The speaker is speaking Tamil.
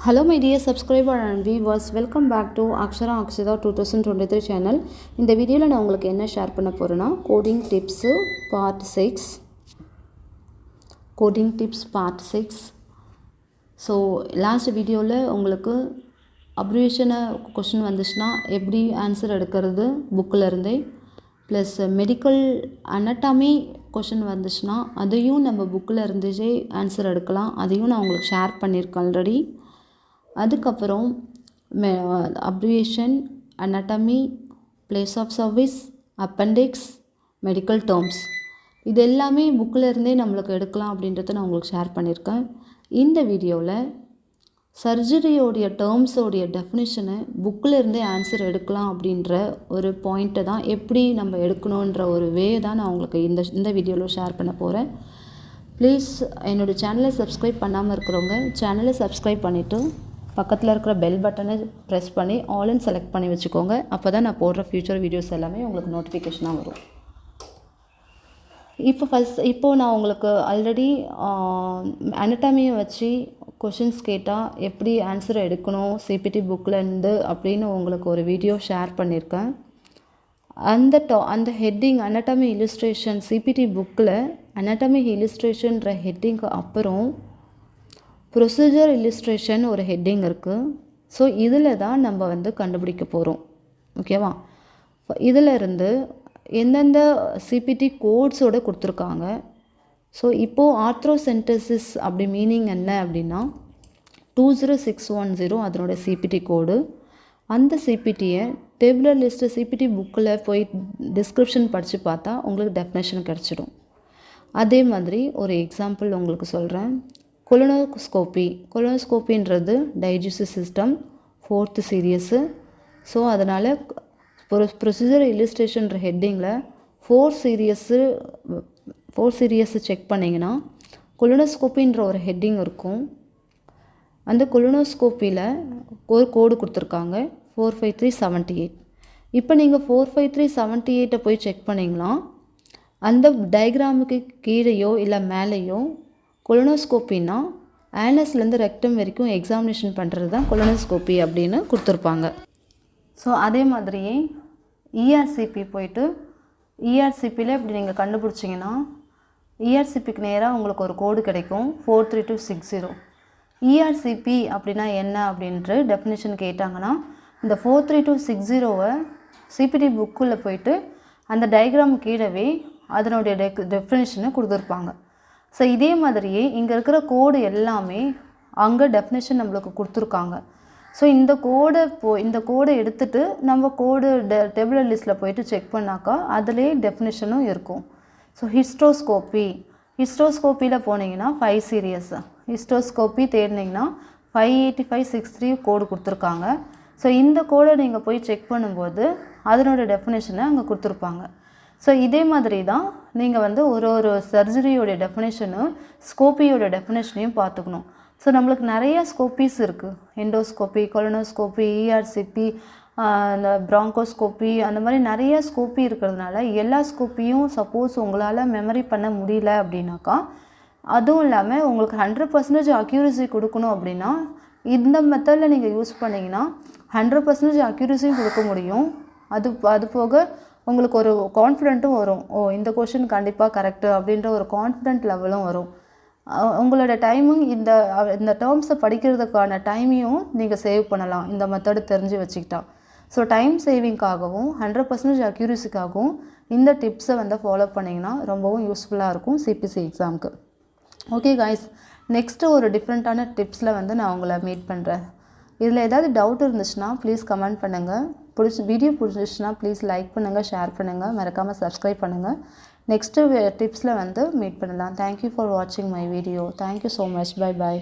Hello my dear subscriber and viewers, welcome back to Akshara Akshida 2023 channel. இந்த வீடியோல நான் உங்களுக்கு என்ன ஷேர் பண்ண போறேன்னா coding tips part 6. So last வீடியோவில் உங்களுக்கு அப்ரிவேஷனை கொஷின் வந்துச்சுன்னா எப்படி ஆன்சர் எடுக்கிறது புக்கில் இருந்தே, ப்ளஸ் மெடிக்கல் அனட்டாமி கொஷின் வந்துச்சுன்னா அதையும் நம்ம புக்கில் இருந்துச்சே ஆன்சர் எடுக்கலாம். அதையும் நான் உங்களுக்கு ஷேர் பண்ணியிருக்கேன் ஆல்ரெடி. அதுக்கப்புறம் abbreviation, anatomy, place of service, appendix, medical terms இது எல்லாமே புக்கில் இருந்தே நம்மளுக்கு எடுக்கலாம் அப்படின்றத நான் உங்களுக்கு ஷேர் பண்ணியிருக்கேன். இந்த வீடியோவில் சர்ஜரியோடைய டேர்ம்ஸோடைய டெஃபினிஷனை புக்கில் இருந்தே ஆன்சர் எடுக்கலாம் அப்படின்ற ஒரு பாயிண்ட்டை தான், எப்படி நம்ம எடுக்கணுன்ற ஒரு வே தான் நான் உங்களுக்கு இந்த வீடியோவில் ஷேர் பண்ண போகிறேன். ப்ளீஸ் என்னோடய சேனலை சப்ஸ்கிரைப் பண்ணாமல் இருக்கிறவங்க சேனலை சப்ஸ்கிரைப் பண்ணிவிட்டு பக்கத்தில் இருக்கிற பெல் பட்டனை ப்ரெஸ் பண்ணி ஆல்னு செலக்ட் பண்ணி வச்சுக்கோங்க. அப்போ தான் நான் போடுற ஃப்யூச்சர் வீடியோஸ் எல்லாமே உங்களுக்கு நோட்டிஃபிகேஷனாக வரும். இப்போது நான் உங்களுக்கு ஆல்ரெடி அனட்டாமியை வச்சு கொஷின்ஸ் கேட்டால் எப்படி ஆன்சரை எடுக்கணும் சிபிடி புக்கிலேருந்து அப்படின்னு உங்களுக்கு ஒரு வீடியோ ஷேர் பண்ணியிருக்கேன். அந்த ஹெட்டிங் அனட்டமி இல்லுஸ்ட்ரேஷன் சிபிடி புக்கில் அனட்டமி இல்லுஸ்ட்ரேஷன்ற ஹெட்டிங்க்கு அப்புறம் ப்ரொசீஜர் இல்லுஸ்ட்ரேஷன் ஒரு ஹெட்டிங் இருக்குது. ஸோ இதில் தான் நம்ம கண்டுபிடிக்க போகிறோம். ஓகேவா? இதில் இருந்து எந்தெந்த சிபிடி கோட்ஸோடு கொடுத்துருக்காங்க. ஸோ இப்போது ஆர்த்ரோசென்டசிஸ் அப்படி மீனிங் என்ன அப்படின்னா 20610 அதனோட சிபிடி கோடு. அந்த சிபிடியை டேபுலர் லிஸ்ட்டு சிபிடி புக்கில் போய் டிஸ்கிரிப்ஷன் படித்து பார்த்தா உங்களுக்கு டெஃபினேஷன் கிடச்சிடும். அதே மாதிரி ஒரு எக்ஸாம்பிள் உங்களுக்கு சொல்கிறேன். கொலோனோஸ்கோப்பின்றது digestive system 4th series. So அதனால் ப்ரொசீஜர் இல்லுஸ்ட்ரேஷன்ற ஹெட்டிங்கில் 4 சீரியஸு செக் பண்ணிங்கன்னா கொலோனோஸ்கோப்பின்ற ஒரு ஹெட்டிங் இருக்கும். அந்த கொலோனோஸ்கோப்பியில் ஒரு கோடு கொடுத்துருக்காங்க 45378. இப்போ நீங்கள் 45378 போய் செக் பண்ணிங்கன்னா அந்த டயக்ராமுக்கு கீழேயோ இல்லை மேலேயோ கொலோனோஸ்கோப்பின்னா ஆனஸ்லேருந்து ரெக்டம் வரைக்கும் எக்ஸாமினேஷன் பண்ணுறது தான் கொலோனோஸ்கோப்பி அப்படின்னு கொடுத்துருப்பாங்க. ஸோ அதே மாதிரியே இஆர்சிபி போயிட்டு இஆர்சிபியில் இப்படி நீங்கள் கண்டுபிடிச்சிங்கன்னா இஆர்சிபிக்கு நேராக உங்களுக்கு ஒரு கோடு கிடைக்கும் 43260. இஆர்சிபி அப்படின்னா என்ன அப்படின்ற டெஃபினேஷன் கேட்டாங்கன்னா இந்த 43260வை சிபிடி புக்குள்ளே போயிட்டு அந்த டயக்ராம் கீழவே அதனுடைய டெஃபினேஷனை கொடுத்துருப்பாங்க. ஸோ இதே மாதிரியே இங்கே இருக்கிற கோடு எல்லாமே அங்கே டெஃபினேஷன் நம்மளுக்கு கொடுத்துருக்காங்க. ஸோ இந்த கோடை எடுத்துகிட்டு நம்ம கோடு டேபுலர் லிஸ்ட்டில் போயிட்டு செக் பண்ணாக்கா அதிலே டெஃபினேஷனும் இருக்கும். ஸோ ஹிஸ்டோஸ்கோப்பியில் போனீங்கன்னா 5 சீரியஸ், ஹிஸ்டோஸ்கோப்பி தேடினீங்கன்னா 58563 கோடு கொடுத்துருக்காங்க. ஸோ இந்த கோடை நீங்கள் போய் செக் பண்ணும்போது அதனோட டெஃபினேஷனை அங்கே கொடுத்துருப்பாங்க. ஸோ இதே மாதிரி தான் நீங்கள் ஒரு சர்ஜரியோடைய டெஃபினேஷனும் ஸ்கோப்பியோட டெஃபினேஷனையும் பார்த்துக்கணும். ஸோ நம்மளுக்கு நிறைய ஸ்கோப்பீஸ் இருக்குது. எண்டோஸ்கோப்பி, கொலோனோஸ்கோப்பி, இஆர்சிபி, இந்த ப்ராங்கோஸ்கோப்பி, அந்த மாதிரி நிறைய ஸ்கோப்பி இருக்கிறதுனால எல்லா ஸ்கோப்பியும் சப்போஸ் உங்களால் மெமரி பண்ண முடியல அப்படின்னாக்கா, அதுவும் இல்லாமல் உங்களுக்கு 100% அக்யூரசி கொடுக்கணும் அப்படின்னா இந்த மெத்தடில் நீங்கள் யூஸ் பண்ணிங்கன்னா 100% அக்யூரசியும் கொடுக்க முடியும். அது போக உங்களுக்கு ஒரு கான்ஃபிடென்ட்டும் வரும். இந்த கொஷின் கண்டிப்பாக கரெக்டு அப்படின்ற ஒரு கான்ஃபிடென்ட் லெவலும் வரும். உங்களோட டைமிங் இந்த டேர்ம்ஸை படிக்கிறதுக்கான டைமையும் நீங்கள் சேவ் பண்ணலாம் இந்த மெத்தடு தெரிஞ்சு வச்சுக்கிட்டா. ஸோ டைம் சேவிங்காகவும் 100% அக்யூரசிக்காகவும் இந்த டிப்ஸை ஃபாலோ பண்ணிங்கன்னா ரொம்பவும் யூஸ்ஃபுல்லாக இருக்கும் சிபிசி எக்ஸாமுக்கு. ஓகே காய்ஸ், நெக்ஸ்ட்டு ஒரு டிஃப்ரெண்ட்டான டிப்ஸில் நான் உங்களை மீட் பண்ணுறேன். இதில் ஏதாவது டவுட் இருந்துச்சுன்னா ப்ளீஸ் கமெண்ட் பண்ணுங்கள். வீடியோ பிடிச்சிச்சுன்னா ப்ளீஸ் லைக் பண்ணுங்கள், ஷேர் பண்ணுங்கள், மறக்காமல் சப்ஸ்கிரைப் பண்ணுங்கள். நெக்ஸ்ட்டு டிப்ஸில் மீட் பண்ணலாம். தேங்க்யூ ஃபார் வாட்சிங் my video. Thank you so much. Bye bye.